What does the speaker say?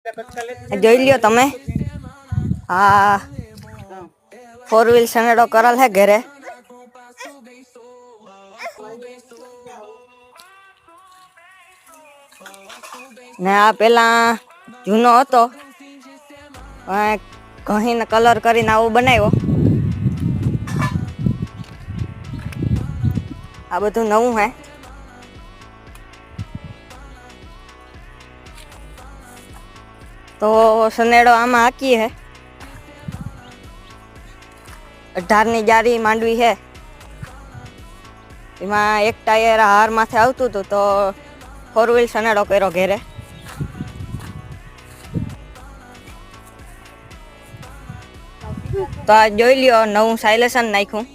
જોઈ લ્યો તમે આ 4 વ્હીલ સનેડો કરેલ હે ઘરે ને આ પેલા જૂનો હતો ઘહીને કલર કરીને આવું બનાવ્યો આ બધું નવું હે તો સનેડો આમાં હાકી હે 18ની જારી માંડવી હે એમાં એક ટાયર હાર માથે આવતું હતું તો 4 વ્હીલ સનેડો કર્યો ઘેરે તો આ જોઈ લ્યો નવું સાયલેશન નાખ્યું